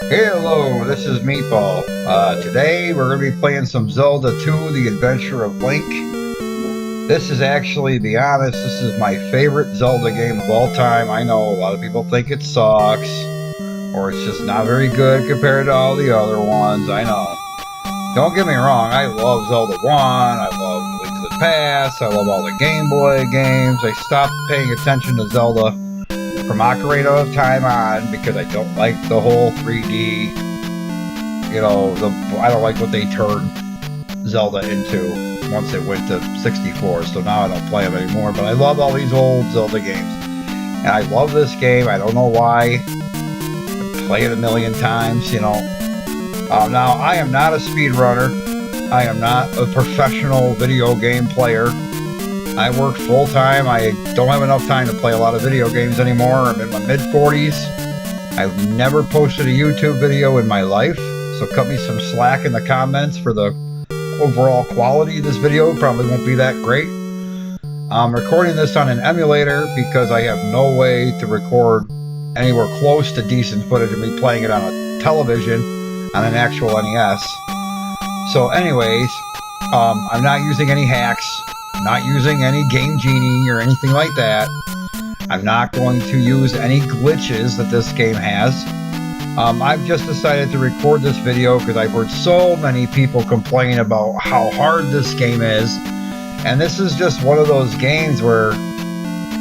Hello, this is Meatball. Today we're going to be playing some Zelda 2, The Adventure of Link. This is actually, to be honest, this is my favorite Zelda game of all time. I know a lot of people think it sucks, or it's just not very good compared to all the other ones. I know. Don't get me wrong, I love Zelda 1, I love Link to the Past, I love all the Game Boy games. I stopped paying attention to Zelda from Ocarina of Time on because I don't like the whole 3D, I don't like what they turned Zelda into once it went to 64, so now I don't play them anymore. But I love all these old Zelda games, and I love this game. I don't know why. I play it a million times, Now, I am not a speedrunner. I am not a professional video game player. I work full-time. I don't have enough time to play a lot of video games anymore. I'm in my mid-40s. I've never posted a YouTube video in my life, so cut me some slack in the comments for the overall quality of this video. Probably won't be that great. I'm recording this on an emulator because I have no way to record anywhere close to decent footage of me playing it on a television on an actual NES. So anyways, I'm not using any hacks. Not using any Game Genie or anything like that. I'm not going to use any glitches that this game has. I've just decided to record this video because I've heard so many people complain about how hard this game is. And this is just one of those games where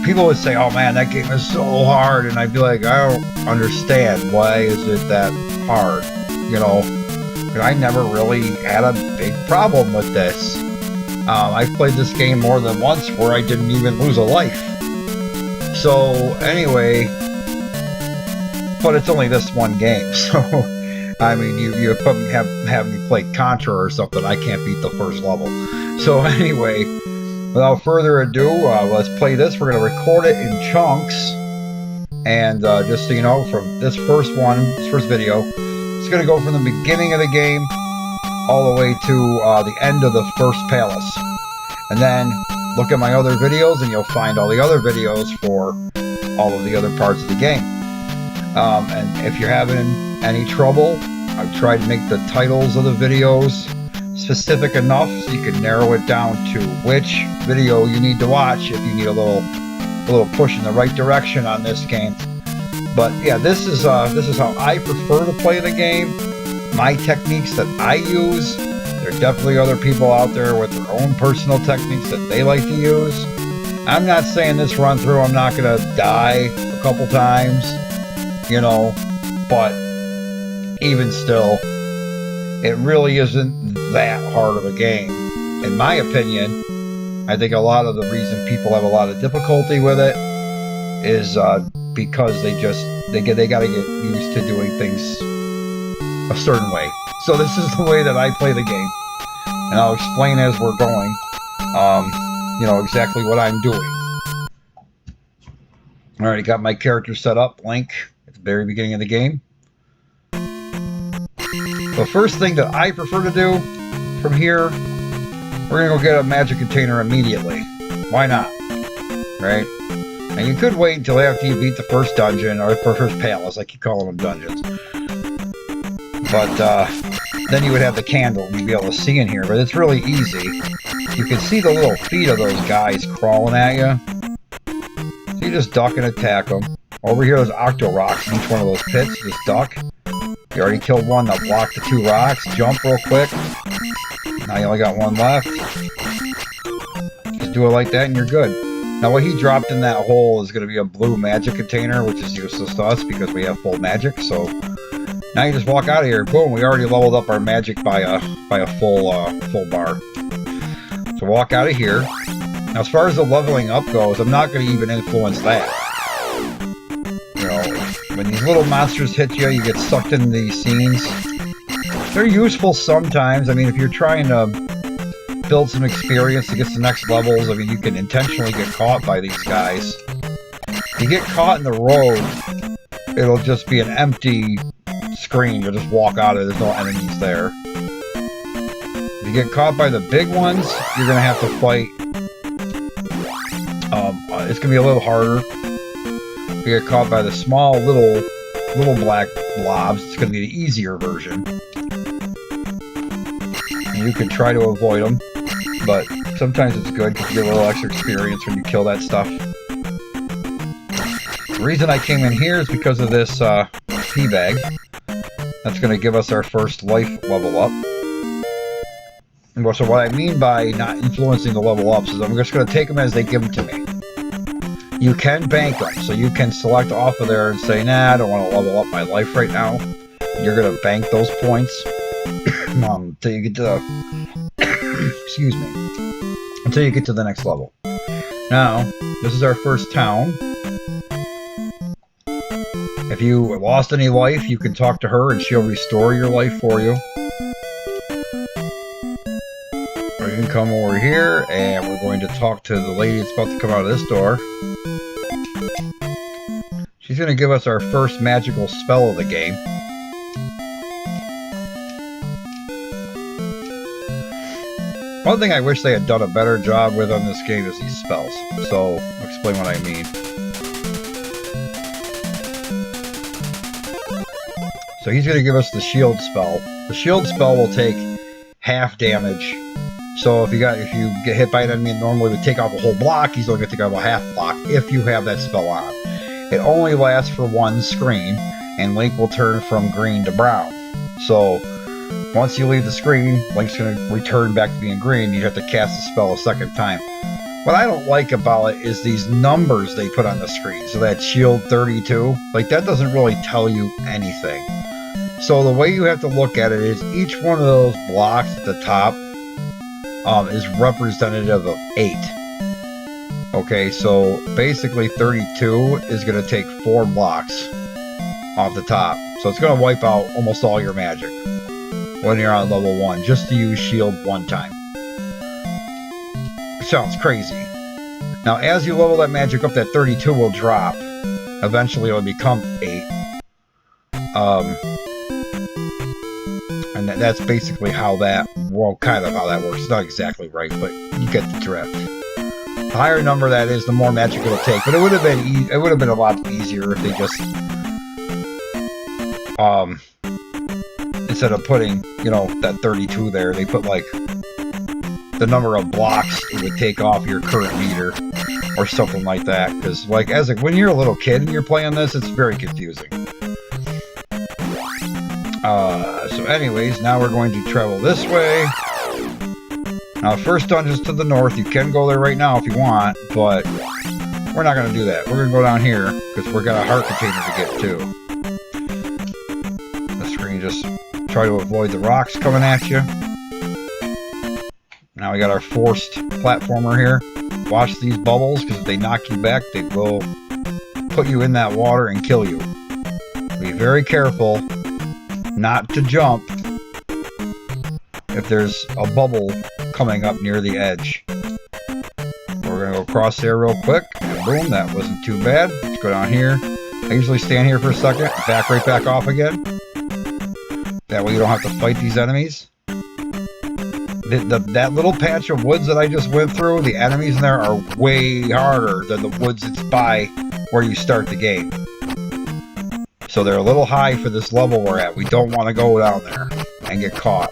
people would say, oh man, that game is so hard. And I'd be like, I don't understand. Why is it that hard? I never really had a big problem with this. I've played this game more than once where I didn't even lose a life. So anyway, but it's only this one game. So I mean, you have me play Contra or something, I can't beat the first level. So anyway, without further ado, let's play this. We're going to record it in chunks, and just so you know, from this first video, it's going to go from the beginning of the game all the way to the end of the first palace. And then look at my other videos and you'll find all the other videos for all of the other parts of the game. And if you're having any trouble, I've tried to make the titles of the videos specific enough so you can narrow it down to which video you need to watch if you need a little push in the right direction on this game. But yeah, this is how I prefer to play the game. My techniques that I use. There are definitely other people out there with their own personal techniques that they like to use. I'm not saying this run through I'm not going to die a couple times, but even still, it really isn't that hard of a game. In my opinion, I think a lot of the reason people have a lot of difficulty with it is because they got to get used to doing things a certain way. So this is the way that I play the game, and I'll explain as we're going, exactly what I'm doing. Alright, I got my character set up, Link, at the very beginning of the game. The first thing that I prefer to do from here, we're going to go get a magic container immediately. Why not? Right? And you could wait until after you beat the first dungeon, or the first palace, I keep calling them dungeons. But then you would have the candle and you'd be able to see in here. But it's really easy. You can see the little feet of those guys crawling at you. So you just duck and attack them. Over here there's Octo Rocks in each one of those pits. Just duck. You already killed one that blocked the 2 rocks. Jump real quick. Now you only got one left. Just do it like that and you're good. Now what he dropped in that hole is going to be a blue magic container, which is useless to us because we have full magic. So now you just walk out of here. Boom, we already leveled up our magic by a full bar. So walk out of here. Now as far as the leveling up goes, I'm not going to even influence that. When these little monsters hit you, you get sucked into these scenes. They're useful sometimes. I mean, if you're trying to build some experience to get to the next levels, I mean, you can intentionally get caught by these guys. If you get caught in the road, it'll just be an empty screen. You'll just walk out of it. There's no enemies there. If you get caught by the big ones, you're going to have to fight. It's going to be a little harder. If you get caught by the small little little black blobs. It's going to be the easier version. And you can try to avoid them, but sometimes it's good because you get a little extra experience when you kill that stuff. The reason I came in here is because of this tea bag. That's going to give us our first life level up. And so what I mean by not influencing the level ups is I'm just going to take them as they give them to me. You can bank them, so you can select off of there and say, nah, I don't want to level up my life right now. You're going to bank those points until you get to the excuse me, until you get to the next level. Now, this is our first town. If you lost any life, you can talk to her and she'll restore your life for you. Or you can come over here and we're going to talk to the lady that's about to come out of this door. She's going to give us our first magical spell of the game. One thing I wish they had done a better job with on this game is these spells. So, I'll explain what I mean. So he's going to give us the shield spell. The shield spell will take half damage. So if you get hit by an enemy and normally would take off a whole block, he's only going to take off a half block if you have that spell on. It only lasts for one screen, and Link will turn from green to brown. So once you leave the screen, Link's going to return back to being green. You have to cast the spell a second time. What I don't like about it is these numbers they put on the screen. So that shield 32, like that doesn't really tell you anything. So the way you have to look at it is each one of those blocks at the top is representative of 8. Okay, so basically 32 is going to take 4 blocks off the top. So it's going to wipe out almost all your magic when you're on level 1, just to use shield one time. Sounds crazy. Now as you level that magic up, that 32 will drop. Eventually it'll become 8. And that's basically how that, well, kind of how that works. It's not exactly right, but you get the drift. The higher number that is, the more magic it'll take. But it would have been a lot easier if they just, instead of putting, you know, that 32 there, they put like the number of blocks it would take off your current meter or something like that. Because like when you're a little kid and you're playing this, it's very confusing. So anyways, now we're going to travel this way. Now, first dungeon's to the north. You can go there right now if you want, but we're not going to do that. We're going to go down here, because we've got a heart container to get to. The screen, just try to avoid the rocks coming at you. Now we got our forced platformer here. Watch these bubbles, because if they knock you back, they will put you in that water and kill you. Be very careful not to jump if there's a bubble coming up near the edge. We're going to go across there real quick, and boom, that wasn't too bad. Let's go down here. I usually stand here for a second, back right back off again. That way you don't have to fight these enemies. That little patch of woods that I just went through, the enemies in there are way harder than the woods that's by where you start the game. So they're a little high for this level we're at. We don't want to go down there and get caught.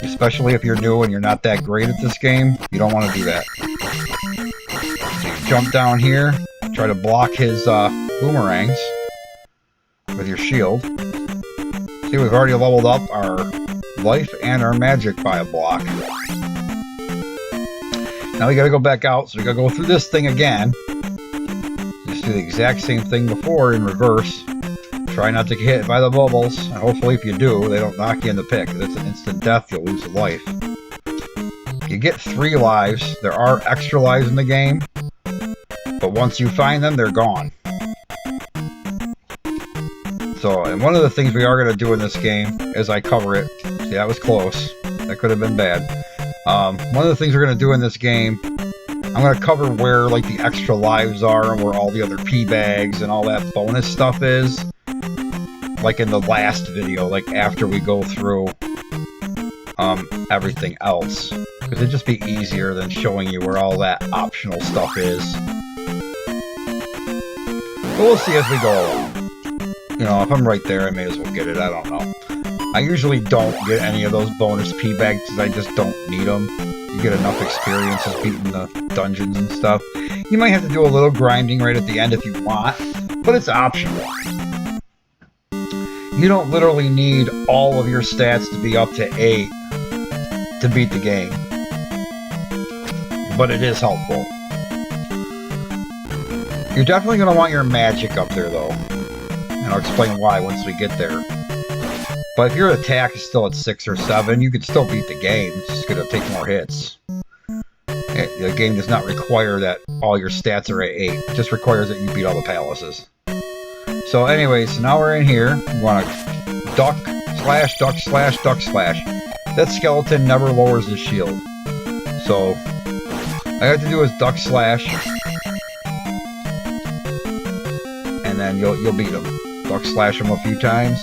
Especially if you're new and you're not that great at this game, you don't want to do that. So you jump down here, try to block his boomerangs with your shield. See, we've already leveled up our life and our magic by a block. Now we gotta go back out, so we gotta go through this thing again. Just do the exact same thing before in reverse. Try not to get hit by the bubbles, and hopefully if you do, they don't knock you in the pit, because it's an instant death, you'll lose a life. You get 3 lives. There are extra lives in the game, but once you find them, they're gone. So, and one of the things we are going to do in this game, as I cover it, see, that was close. That could have been bad. One of the things we're going to do in this game, I'm going to cover where, like, the extra lives are and where all the other P bags and all that bonus stuff is. Like in the last video, like after we go through everything else. Because it'd just be easier than showing you where all that optional stuff is. But we'll see as we go along. you know, if I'm right there, I may as well get it. I don't know. I usually don't get any of those bonus P-bags because I just don't need them. You get enough experience of beating the dungeons and stuff. You might have to do a little grinding right at the end if you want, but it's optional. You don't literally need all of your stats to be up to 8 to beat the game. But it is helpful. You're definitely going to want your magic up there, though. And I'll explain why once we get there. But if your attack is still at 6 or 7, you can still beat the game. It's just going to take more hits. The game does not require that all your stats are at 8. It just requires that you beat all the palaces. So anyway, so now we're in here. We want to duck, slash, duck, slash, duck, slash. That skeleton never lowers his shield. So all I have to do is duck, slash. And then you'll beat him. Duck, slash him a few times.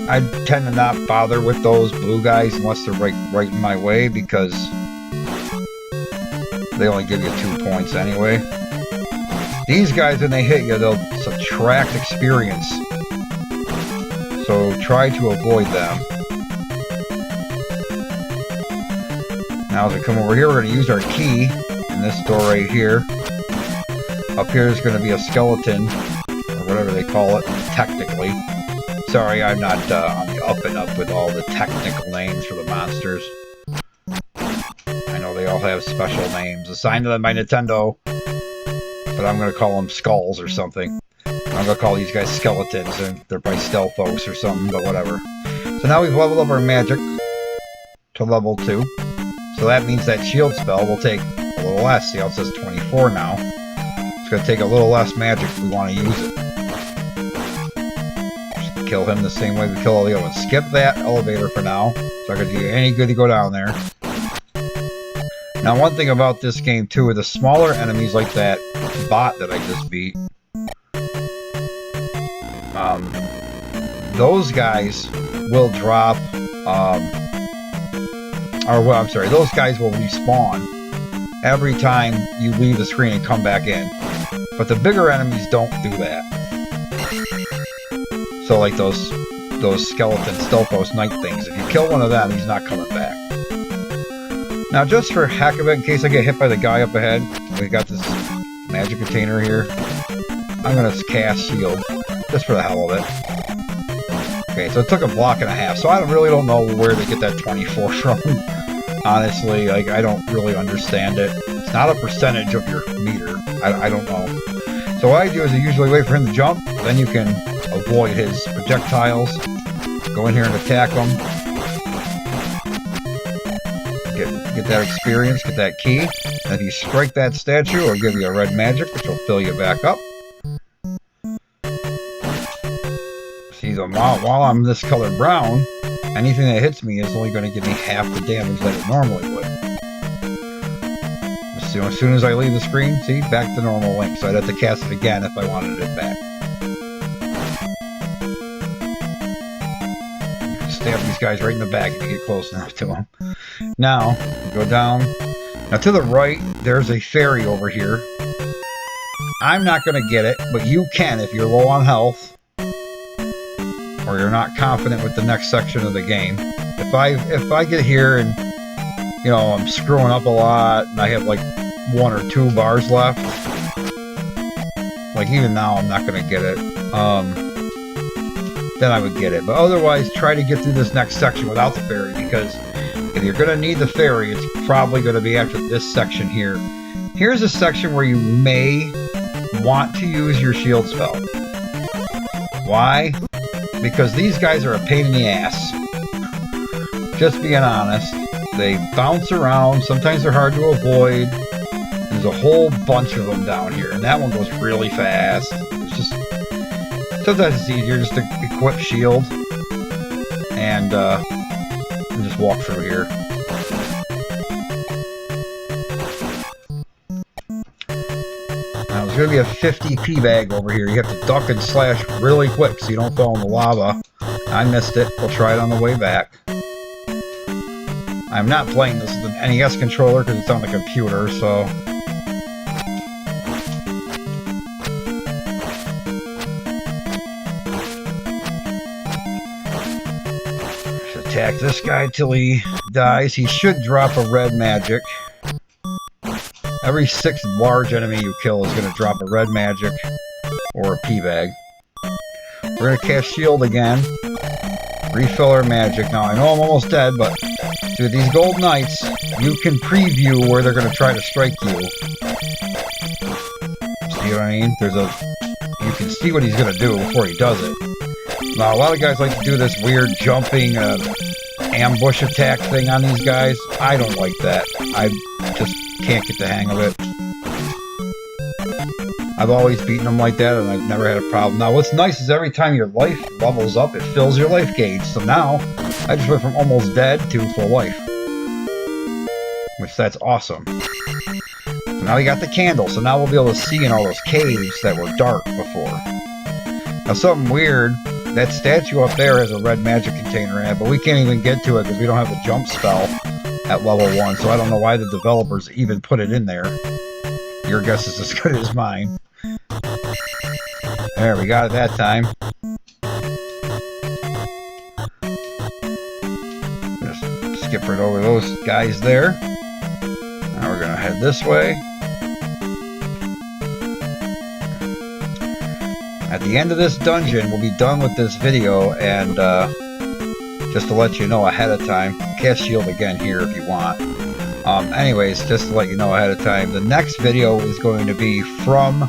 I tend to not bother with those blue guys unless they're right in my way because they only give you 2 points anyway. These guys, when they hit you, they'll subtract experience. So try to avoid them. Now as we come over here, we're going to use our key in this door right here. Up here is going to be a skeleton, or whatever they call it, technically. Sorry, I'm not on the up and up with all the technical names for the monsters. I know they all have special names assigned to them by Nintendo, but I'm going to call them skulls or something. I'm going to call these guys skeletons, and they're probably Stealthos or something, but whatever. So now we've leveled up our magic to level 2. So that means that shield spell will take a little less. See how it says 24 now? It's going to take a little less magic if we want to use it. Kill him the same way we kill all the other ones. Skip that elevator for now. It's not going to do you any good to go down there. Now, one thing about this game, too, are the smaller enemies like that bot that I just beat. Those guys will drop, those guys will respawn every time you leave the screen and come back in. But the bigger enemies don't do that. So like those skeleton Stealthos night things, if you kill one of them, he's not coming back. Now just for heck of it, in case I get hit by the guy up ahead, we got this magic container here. I'm going to cast shield, just for the hell of it. Okay, so it took a block and a half, so I really don't know where to get that 24 from. Honestly, like, I don't really understand it. It's not a percentage of your meter. I don't know. So what I do is I usually wait for him to jump, then you can avoid his projectiles. Go in here and attack him. Get that experience, get that key. And if you strike that statue, it'll give you a red magic, which will fill you back up. See, while I'm this color brown, anything that hits me is only going to give me half the damage that it normally would. As soon as I leave the screen, see, back to normal link. So I'd have to cast it again if I wanted it back. You can stab these guys right in the back if you get close enough to them. Now, go down. Now to the right, there's a fairy over here. I'm not going to get it, but you can if you're low on health. Or you're not confident with the next section of the game. If I get here and, you know, I'm screwing up a lot and I have like 1 or 2 bars left, like even now I'm not going to get it, then I would get it. But otherwise, try to get through this next section without the fairy, because if you're going to need the fairy, it's probably going to be after this section here. Here's a section where you may want to use your shield spell. Why? Because these guys are a pain in the ass. Just being honest. They bounce around. Sometimes they're hard to avoid. There's a whole bunch of them down here. And that one goes really fast. It's just... Sometimes it's easier just to equip shield. And just walk through here. Now, there's going to be a 50 P bag over here. You have to duck and slash really quick so you don't fall in the lava. I missed it. We'll try it on the way back. I'm not playing this with an NES controller because it's on the computer, so... attack this guy till he dies. He should drop a red magic. Every 6th large enemy you kill is going to drop a red magic or a P-bag. We're going to cast shield again. Refill our magic. Now, I know I'm almost dead, but with these gold knights, you can preview where they're going to try to strike you. See what I mean? You can see what he's going to do before he does it. Now, a lot of guys like to do this weird jumping ambush attack thing on these guys. I don't like that. I just can't get the hang of it. I've always beaten them like that, and I've never had a problem. Now, what's nice is every time your life levels up, it fills your life gauge. So now, I just went from almost dead to full life. Which, that's awesome. So now we got the candle, so now we'll be able to see in all those caves that were dark before. Now, something weird, that statue up there has a red magic container in it, but we can't even get to it because we don't have the jump spell at level 1, so I don't know why the developers even put it in there. Your guess is as good as mine. There, we got it that time. Just skip right over those guys there. Now we're gonna head this way. At the end of this dungeon, we'll be done with this video, and just to let you know ahead of time, cast shield again here if you want. Anyways, just to let you know ahead of time, the next video is going to be from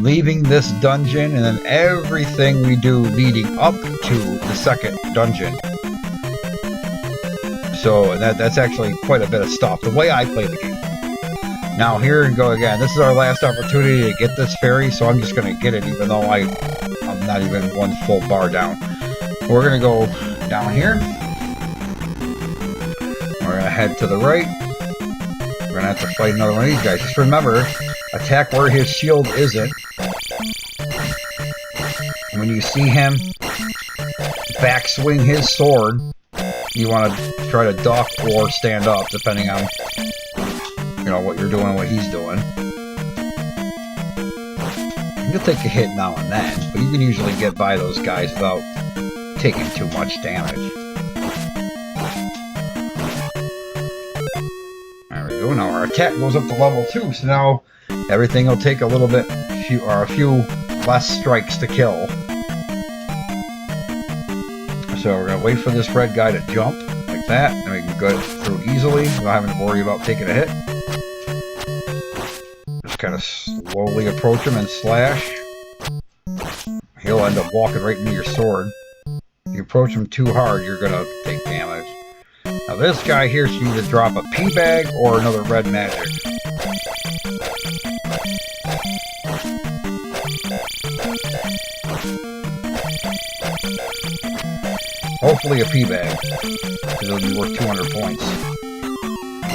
leaving this dungeon and then everything we do leading up to the second dungeon. So that's actually quite a bit of stuff, the way I play the game. Now here we go again. This is our last opportunity to get this fairy, so I'm just going to get it even though I'm not even one full bar down. We're going to go down here. We're going to head to the right. We're going to have to fight another one of these guys. Just remember, attack where his shield isn't. When you see him backswing his sword, you want to try to duck or stand up, depending on what you're doing and what he's doing. You'll take a hit now and then, but you can usually get by those guys without taking too much damage. There we go. Now our attack goes up to level 2, so now everything will take a few less strikes to kill. So we're going to wait for this red guy to jump like that, and we can go through easily without having to worry about taking a hit. Just kind of slowly approach him and slash. He'll end up walking right into your sword. If you approach him too hard, you're going to take damage. Now this guy here should either drop a P-bag or another red magic. Hopefully a P-bag, because it'll be worth 200 points.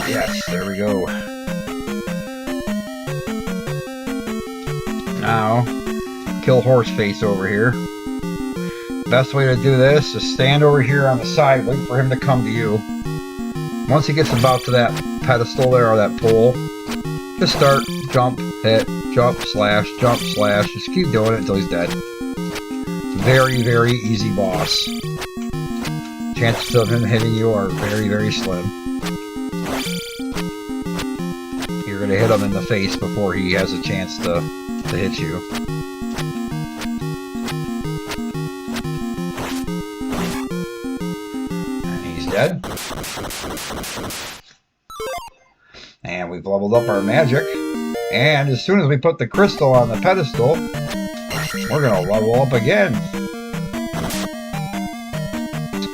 Yes, there we go. Now, kill Horseface over here. Best way to do this is stand over here on the side, wait for him to come to you. Once he gets about to that pedestal there, or that pole, just start, jump, hit, jump, slash, just keep doing it until he's dead. Very, very easy boss. Chances of him hitting you are very, very slim. You're going to hit him in the face before he has a chance to hit you. And he's dead. And we've leveled up our magic. And as soon as we put the crystal on the pedestal, we're going to level up again.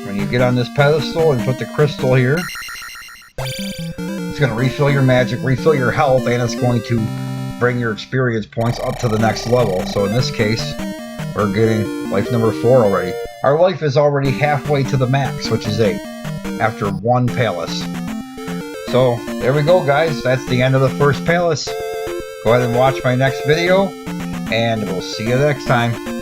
When you get on this pedestal and put the crystal here, it's going to refill your magic, refill your health, and it's going to bring your experience points up to the next level. So in this case, we're getting life number 4 already. Our life is already halfway to the max, which is 8, after 1 palace. So there we go, guys. That's the end of the first palace. Go ahead and watch my next video, and we'll see you next time.